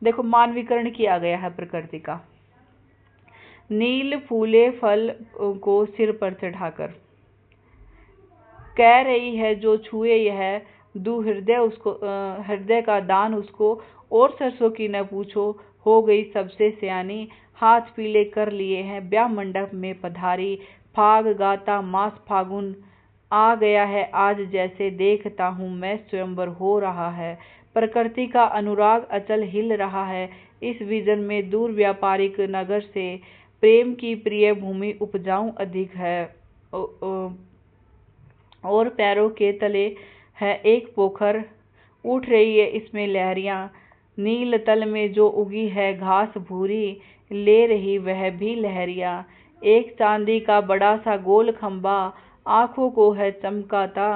देखो मानवीकरण किया गया है प्रकृति का। नील फूले फल को सिर पर चढ़ाकर, कह रही है जो छुए यह दू हृदय उसको, हृदय का दान उसको, और सरसों की न पूछो हो गई सबसे सयानी। हाथ पीले कर लिए हैं ब्याह मंडप में पधारी, फाग गाता मास फागुन आ गया है आज, जैसे देखता हूँ मैं स्वयंवर हो रहा है। प्रकृति का अनुराग अचल हिल रहा है इस विजन में, दूर व्यापारिक नगर से प्रेम की प्रिय भूमि उपजाऊ अधिक है, और पैरों के तले है एक पोखर, उठ रही है इसमें लहरियां। नील तल में जो उगी है घास भूरी, ले रही वह भी लहरियां। एक चांदी का बड़ा सा गोल खंबा आंखों को है चमकाता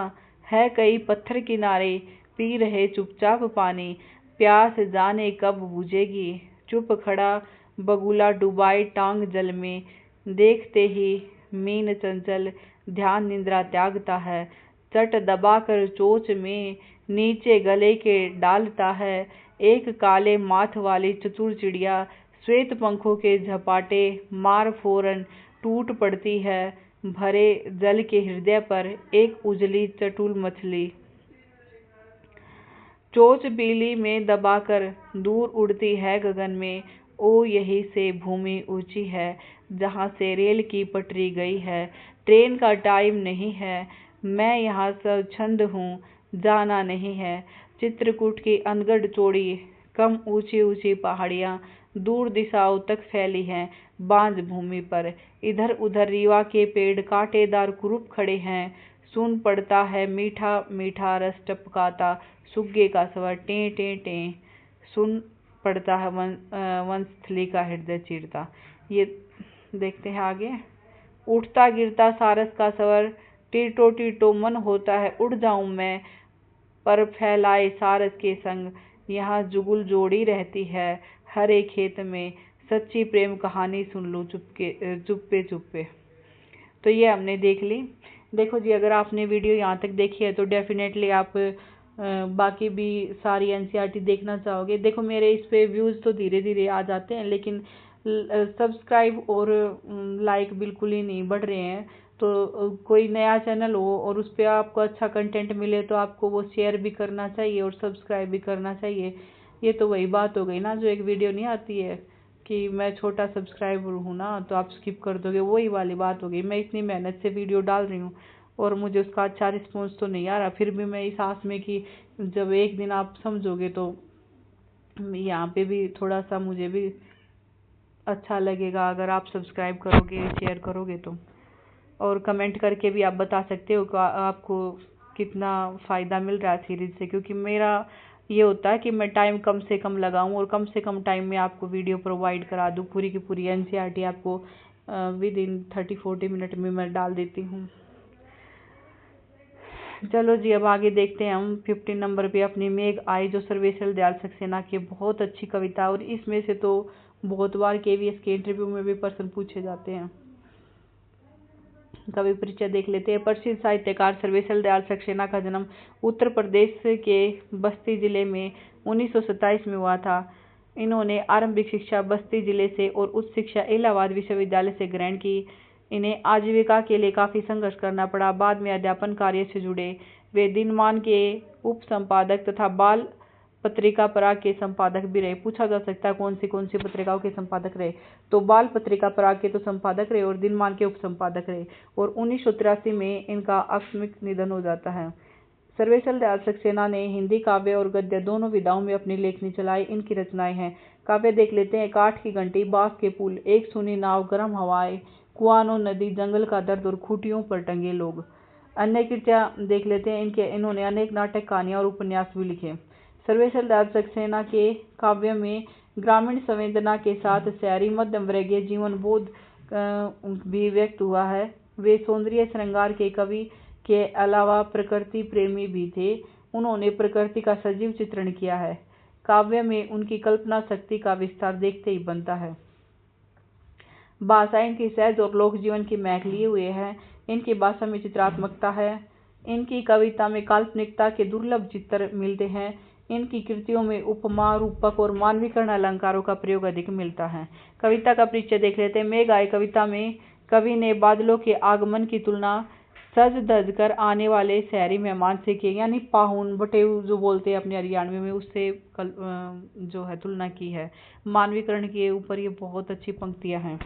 है, कई पत्थर किनारे पी रहे चुपचाप पानी, प्यास जाने कब बुझेगी। चुप खड़ा बगुला डुबाई टांग जल में, देखते ही मीन चंचल ध्यान निद्रा त्यागता है, चट दबाकर चोच में नीचे गले के डालता है। एक काले माथ वाली चतुर चिड़िया श्वेत पंखों के झपाटे मार फौरन टूट पड़ती है, भरे जल के हृदय पर एक उजली चटुल मछली चोच बिजली में दबाकर दूर उड़ती है गगन में। ओ यही से भूमि ऊंची है जहाँ से रेल की पटरी गई है, ट्रेन का टाइम नहीं है, मैं यहाँ स्वच्छंद हूँ, जाना नहीं है। चित्रकूट की अनगढ़ चौड़ी कम ऊंची ऊंची पहाड़ियाँ दूर दिशाओं तक फैली हैं बांझ भूमि पर, इधर उधर रीवा के पेड़ कांटेदार कुरूप खड़े हैं। सुन पड़ता है मीठा मीठा रस टपकाता सुग्गे का स्वर टें टें टें, सुन पड़ता है वंशस्थली का हृदय चीरता। ये देखते हैं आगे। उठता गिरता सारस का स्वर टीटो टीटो, मन होता है उड़ जाऊं मैं पर फैलाए सारस के संग, यहाँ जुगुल जोड़ी रहती है हरे खेत में, सच्ची प्रेम कहानी सुन लूं चुप्पे चुप्पे। तो ये हमने देख ली। देखो जी, अगर आपने वीडियो यहाँ तक देखी है तो डेफिनेटली आप बाकी भी सारी एनसीईआरटी देखना चाहोगे। देखो मेरे इस पे व्यूज़ तो धीरे धीरे आ जाते हैं, लेकिन सब्सक्राइब और लाइक बिल्कुल ही नहीं बढ़ रहे हैं। तो कोई नया चैनल हो और उस पर आपको अच्छा कंटेंट मिले तो आपको वो शेयर भी करना चाहिए और सब्सक्राइब भी करना चाहिए। ये तो वही बात हो गई ना, जो एक वीडियो नहीं आती है कि मैं छोटा सब्सक्राइबर हूँ ना तो आप स्किप कर दोगे, वही वाली बात हो गई। मैं इतनी मेहनत से वीडियो डाल रही हूँ और मुझे उसका अच्छा रिस्पॉन्स तो नहीं आ रहा, फिर भी मैं इस आस में कि जब एक दिन आप समझोगे तो यहाँ पे भी थोड़ा सा मुझे भी अच्छा लगेगा अगर आप सब्सक्राइब करोगे, शेयर करोगे तो। और कमेंट करके भी आप बता सकते हो कि आपको कितना फ़ायदा मिल रहा है सीरीज से, क्योंकि मेरा ये होता है कि मैं टाइम कम से कम लगाऊं और कम से कम टाइम में आपको वीडियो प्रोवाइड करा दूं। पूरी की पूरी एनसीईआरटी आपको विद इन 30-40 मिनट में मैं डाल देती हूँ। चलो जी, अब आगे देखते हैं हम 15 नंबर पे अपनी मेघ आई, जो सर्वेश्वर दयाल सक्सेना की बहुत अच्छी कविता, और इसमें से तो बहुत बार KVS के इंटरव्यू में भी प्रश्न पूछे जाते हैं। कवि परिचय देख लेते हैं। प्रसिद्ध साहित्यकार सर्वेश्वर दयाल सक्सेना का जन्म उत्तर प्रदेश के बस्ती जिले में 1927 में हुआ था। इन्होंने आरंभिक शिक्षा बस्ती जिले से और उच्च शिक्षा इलाहाबाद विश्वविद्यालय से ग्रहण की। इन्हें आजीविका के लिए काफी संघर्ष करना पड़ा। बाद में अध्यापन कार्य से जुड़े। वे दिनमान के उप संपादक तथा बाल पत्रिका पराग के संपादक भी रहे। पूछा जा सकता है कौन सी पत्रिकाओं के संपादक रहे, तो बाल पत्रिका पराग के तो संपादक रहे और दिनमान के उप संपादक रहे। और 1983 में इनका आकस्मिक निधन हो जाता है। सर्वेश्वर दयाल सक्सेना ने हिंदी काव्य और गद्य दोनों विधाओं में अपनी लेखनी चलाई। इनकी रचनाएं हैं। काव्य देख लेते हैं। काठ की घंटी, बांस के पुल, एक सुनी नाव, गर्म हवाएं, कुआनो नदी, जंगल का दर्द और खूंटियों पर टंगे लोग। अन्य कृतियां देख लेते हैं। इन्होंने अनेक नाटक, कहानियां और उपन्यास भी लिखे। सर्वेश्वर दयाल सक्सेना के काव्य में ग्रामीण संवेदना के साथ शहरी मध्यम वर्गीय जीवन बोध भी व्यक्त हुआ है। वे सौंदर्य श्रृंगार के कवि के अलावा प्रकृति प्रेमी भी थे। उन्होंने प्रकृति का सजीव चित्रण किया है। काव्य में उनकी कल्पना शक्ति का विस्तार देखते ही बनता है। भाषा इनकी सहज और लोक जीवन की महक लिए हुए है। इनकी भाषा में चित्रात्मकता है। इनकी कविता में काल्पनिकता के दुर्लभ चित्र मिलते हैं। इनकी कृतियों में उपमा, रूपक और मानवीकरण अलंकारों का प्रयोग अधिक मिलता है। कविता का परिचय देख लेते हैं। मेघ आए कविता में कवि ने बादलों के आगमन की तुलना सज धज कर आने वाले शहरी मेहमान से की, यानी पाहुन बटेऊ जो बोलते हैं अपने हरियाणवी में, उससे जो है तुलना की है। मानवीकरण के ऊपर ये बहुत अच्छी पंक्तियां हैं।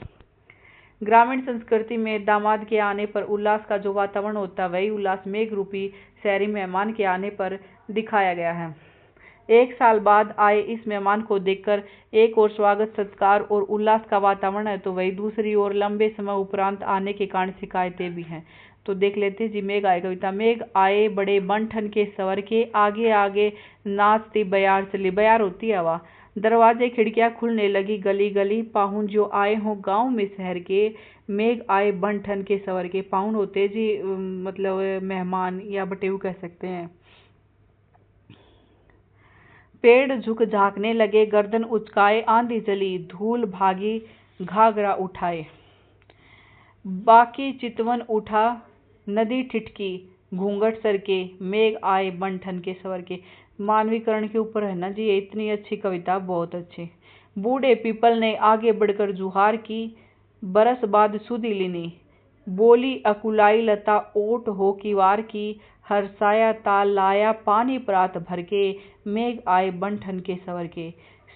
ग्रामीण संस्कृति में दामाद के आने पर उल्लास का जो वातावरण होता है, वही उल्लास मेघ रूपी शहरी मेहमान के आने पर दिखाया गया है। एक साल बाद आए इस मेहमान को देखकर एक और स्वागत सत्कार और उल्लास का वातावरण है, तो वही दूसरी ओर लंबे समय उपरांत आने के कारण शिकायतें भी हैं। तो देख लेते हैं जी मेघ आए कविता। मेघ आए बड़े बन ठन के सवर के, आगे आगे नाचती बयार चली। बयार होती है हवा। दरवाजे खिड़कियां खुलने लगी गली गली, पाहुन जो आए हों गांव में शहर के। मेघ आए बन ठन के सवर के। पाहुन होते जी मतलब मेहमान या बटेऊ कह सकते हैं। पेड़ झुक झांकने लगे, गर्दन उचकाए, आंधी चली, धूल भागी, घाघरा उठाए। बाकी चितवन उठा, नदी ठिठकी, घूंघट सर के, मेघ आए बन ठन के सवर के। मानवीकरण के ऊपर है ना जी, ये इतनी अच्छी कविता, बहुत अच्छी। बूढ़े पीपल ने आगे बढ़कर जुहार की, बरस बाद सुधी लिनी। बोली अकुलाई लता ओट हो की वार की, हरसाया ताल लाया पानी प्रात भर के। मेघ आए बन ठन के सवर के।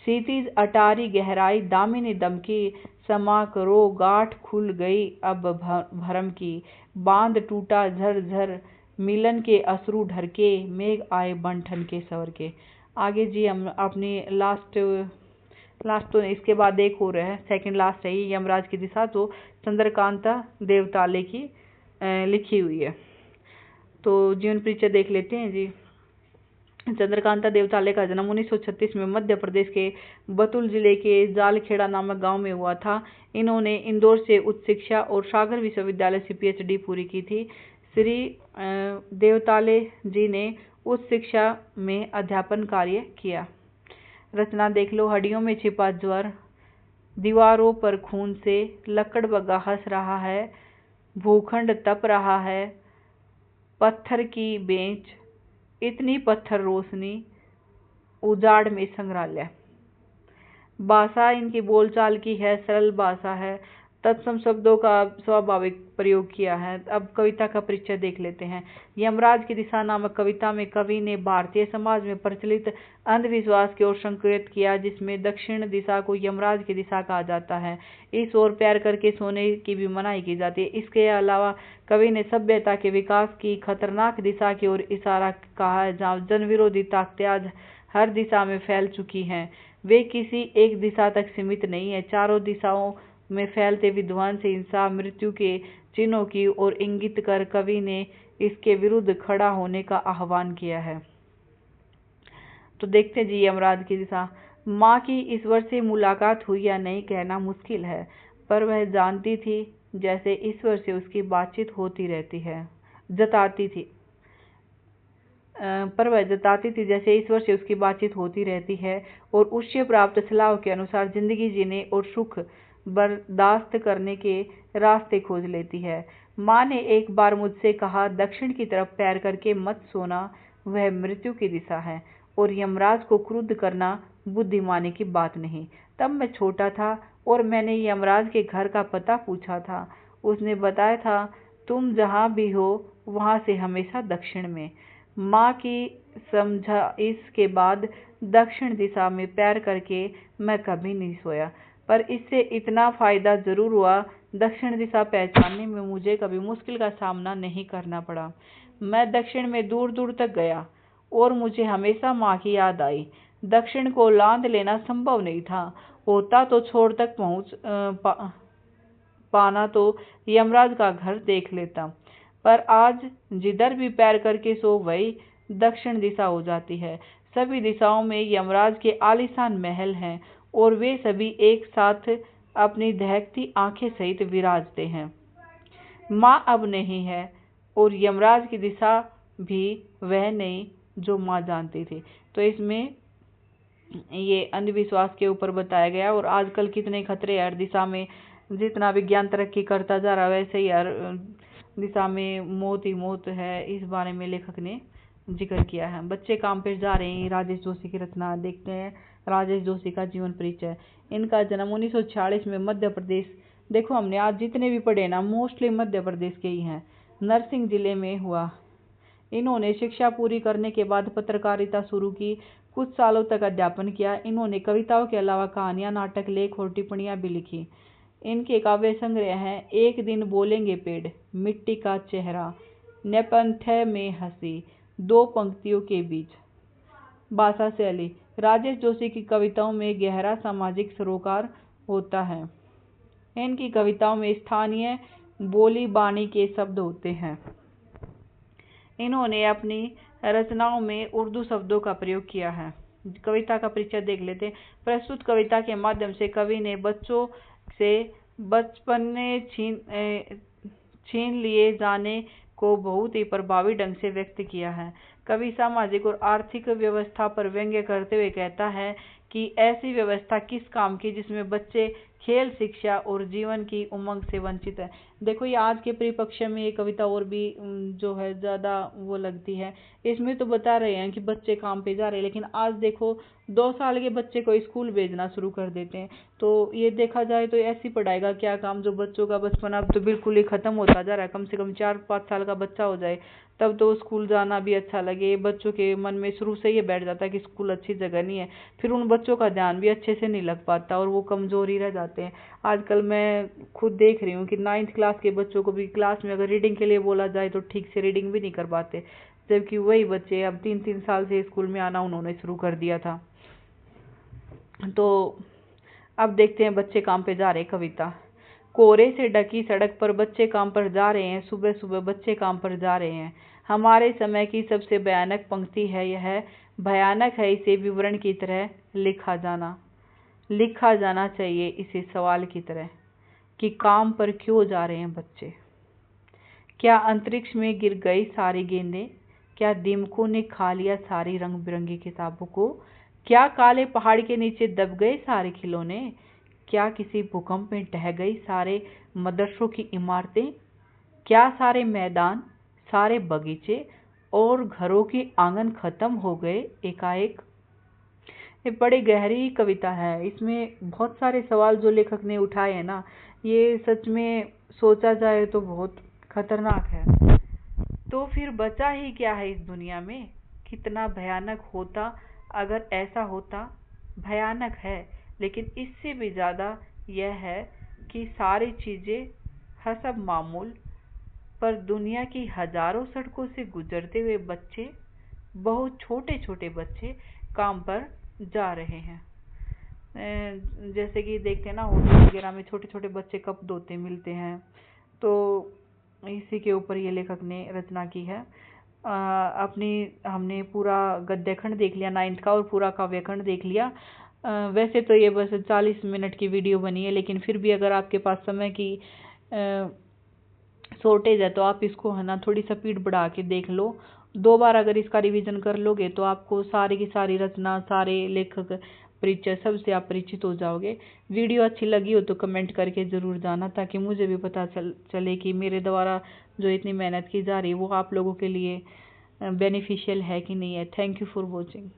सीतीज अटारी गहराई, दामिनी दमकी, समा करो गाठ खुल गई अब भरम की। बांध टूटा झर झर, मिलन के अश्रु ढरके, मेघ आए बन ठन के सवर के। आगे जी हम अपनी लास्ट तो इसके बाद एक और है, सेकंड लास्ट है ये, यमराज की दिशा, जो चंद्रकांता देवताले की लिखी हुई है। तो जीवन परिचय देख लेते हैं जी। चंद्रकांता देवताले का जन्म 1936 में मध्य प्रदेश के बैतूल जिले के जालखेड़ा नामक गांव में हुआ था। इन्होंने इंदौर से उच्च शिक्षा और सागर विश्वविद्यालय से PhD पूरी की थी। श्री देवताले जी ने उच्च शिक्षा में अध्यापन कार्य किया। रचना देख लो। हड्डियों में छिपा ज्वर, दीवारों पर खून से, लकड़ बग्गा हंस रहा है, भूखंड तप रहा है, पत्थर की बेंच, इतनी पत्थर रोशनी, उजाड़ में संग्रहालय। भाषा इनकी बोलचाल की है, सरल भाषा है, तत्सम शब्दों का स्वाभाविक प्रयोग किया है। अब कविता का परिचय देख लेते हैं। यमराज की दिशा नामक कविता में कवि ने भारतीय समाज में प्रचलित अंधविश्वास की ओर संकेत किया, जिसमें दक्षिण दिशा को यमराज की दिशा कहा जाता है। इस ओर पैर करके सोने की भी मनाही की जाती है। इसके अलावा कवि ने सभ्यता के विकास की खतरनाक दिशा की ओर इशारा कहा है, जहाँ जन विरोधी ताकतें आज हर दिशा में फैल चुकी हैं। वे किसी एक दिशा तक सीमित नहीं है, चारों दिशाओं में फैलते विध्वंस, हिंसा, मृत्यु के चिन्हों की ओर इंगित कर कवि ने इसके विरुद्ध खड़ा होने का आह्वान किया है। तो देखते जी यमराज की दिशा। माँ की ईश्वर से मुलाकात हुई या नहीं कहना मुश्किल है, पर वह जानती थी जैसे ईश्वर से उसकी बातचीत होती रहती है, जताती थी जैसे ईश्वर से उसकी बातचीत होती रहती है और उससे प्राप्त सलाह के अनुसार जिंदगी जीने और सुख बर्दाश्त करने के रास्ते खोज लेती है। माँ ने एक बार मुझसे कहा, दक्षिण की तरफ पैर करके मत सोना, वह मृत्यु की दिशा है और यमराज को क्रुद्ध करना बुद्धिमानी की बात नहीं। तब मैं छोटा था और मैंने यमराज के घर का पता पूछा था। उसने बताया था, तुम जहाँ भी हो वहाँ से हमेशा दक्षिण में। माँ की समझाइश के बाद दक्षिण दिशा में पैर करके मैं कभी नहीं सोया, पर इससे इतना फायदा जरूर हुआ, दक्षिण दिशा पहचानने में मुझे कभी मुश्किल का सामना नहीं करना पड़ा। मैं दक्षिण में दूर दूर तक गया और मुझे हमेशा माँ की याद आई। दक्षिण को लांद लेना संभव नहीं था, होता तो छोर तक पाना तो यमराज का घर देख लेता, पर आज जिधर भी पैर करके सो वही दक्षिण दिशा हो जाती है। सभी दिशाओं में यमराज के आलीशान महल हैं और वे सभी एक साथ अपनी दहकती आंखें सहित विराजते हैं। माँ अब नहीं है और यमराज की दिशा भी वह नहीं जो माँ जानती थी। तो इसमें ये अंधविश्वास के ऊपर बताया गया। और आजकल कितने खतरे हर दिशा में, जितना विज्ञान तरक्की करता जा रहा है वैसे ही हर दिशा में मौत ही मौत है, इस बारे में लेखक ने जिक्र किया है। बच्चे काम पर जा रहे हैं, राजेश जोशी की रचना। देखते हैं राजेश जोशी का जीवन परिचय। इनका जन्म 1946 में मध्य प्रदेश, देखो हमने आज जितने भी पढ़े ना मोस्टली मध्य प्रदेश के ही हैं, नरसिंह जिले में हुआ। इन्होंने शिक्षा पूरी करने के बाद पत्रकारिता शुरू की, कुछ सालों तक अध्यापन किया। इन्होंने कविताओं के अलावा कहानियां, नाटक, लेख और टिप्पणियां भी लिखी। इनके काव्य संग्रह हैं एक दिन बोलेंगे पेड़, मिट्टी का चेहरा, नेपथ्य में हंसी, दो पंक्तियों के बीच, भाषा शैली। राजेश जोशी की कविताओं में गहरा सामाजिक सरोकार होता है। इनकी कविताओं में स्थानीय बोली बानी के शब्द होते हैं। इन्होंने अपनी रचनाओं में उर्दू शब्दों का प्रयोग किया है। कविता का परिचय देख लेते हैं। प्रस्तुत कविता के माध्यम से कवि ने बच्चों से बचपने छीन लिए जाने को बहुत ही प्रभावी ढंग से व्यक्त किया है। कवि सामाजिक और आर्थिक व्यवस्था पर व्यंग्य करते हुए कहता है कि ऐसी व्यवस्था किस काम की जिसमें बच्चे खेल, शिक्षा और जीवन की उमंग से वंचित है। देखो ये आज के परिप्रेक्ष्य में ये कविता और भी जो है ज़्यादा वो लगती है। इसमें तो बता रहे हैं कि बच्चे काम पे जा रहे हैं, लेकिन आज देखो 2 साल के बच्चे को स्कूल भेजना शुरू कर देते हैं। तो ये देखा जाए तो ऐसी पढ़ाई का क्या काम, जो बच्चों का बचपन अब तो बिल्कुल ही खत्म होता जा रहा है। कम से कम 4-5 साल का बच्चा हो जाए तब तो स्कूल जाना भी अच्छा लगे। बच्चों के मन में शुरू से ये बैठ जाता है कि स्कूल अच्छी जगह नहीं है, फिर उन बच्चों का ध्यान भी अच्छे से नहीं लग पाता और वो कमजोर ही रह जाते हैं। आजकल मैं खुद देख रही हूँ कि 9th क्लास के बच्चों को भी क्लास में अगर रीडिंग के लिए बोला जाए तो ठीक से रीडिंग भी नहीं कर पाते, जबकि वही बच्चे अब 3-3 साल से स्कूल में आना उन्होंने शुरू कर दिया था। तो अब देखते हैं बच्चे काम पे जा रहे। कविता। कोहरे से ढकी सड़क पर बच्चे काम पर जा रहे हैं, सुबह सुबह बच्चे काम पर जा रहे हैं। हमारे समय की सबसे भयानक पंक्ति है यह, भयानक है इसे विवरण की तरह लिखा जाना चाहिए इसे सवाल की तरह कि काम पर क्यों जा रहे हैं बच्चे। क्या अंतरिक्ष में गिर गई सारी गेंदें, क्या दीमकों ने खा लिया सारी रंग बिरंगी किताबों को, क्या काले पहाड़ के नीचे दब गए सारे खिलौने, क्या किसी भूकंप में ढह गई सारे मदरसों की इमारतें, क्या सारे मैदान, सारे बगीचे और घरों के आंगन खत्म हो गए एकाएक। ये बड़ी गहरी कविता है। इसमें बहुत सारे सवाल जो लेखक ने उठाए हैं ना, ये सच में सोचा जाए तो बहुत खतरनाक है। तो फिर बचा ही क्या है इस दुनिया में, कितना भयानक होता अगर ऐसा होता। भयानक है, लेकिन इससे भी ज़्यादा यह है कि सारी चीज़ें हसब मामूल, पर दुनिया की हजारों सड़कों से गुजरते हुए बच्चे, बहुत छोटे छोटे बच्चे काम पर जा रहे हैं। जैसे कि देखते हैं ना होटल वगैरह में छोटे छोटे बच्चे कप धोते मिलते हैं, तो इसी के ऊपर ये लेखक ने रचना की है। हमने पूरा गद्यखंड देख लिया 9th का और पूरा काव्यखंड देख लिया। वैसे तो ये बस 40 मिनट की वीडियो बनी है, लेकिन फिर भी अगर आपके पास समय की शॉर्टेज है तो आप इसको है ना थोड़ी स्पीड बढ़ा के देख लो। 2 बार अगर इसका रिवीजन कर लोगे तो आपको सारी की सारी रचना, सारे लेखक परिचय सबसे आप परिचित हो जाओगे। वीडियो अच्छी लगी हो तो कमेंट करके ज़रूर जाना, ताकि मुझे भी पता चले कि मेरे द्वारा जो इतनी मेहनत की जा रही है वो आप लोगों के लिए बेनिफिशियल है कि नहीं है। Thank you for watching.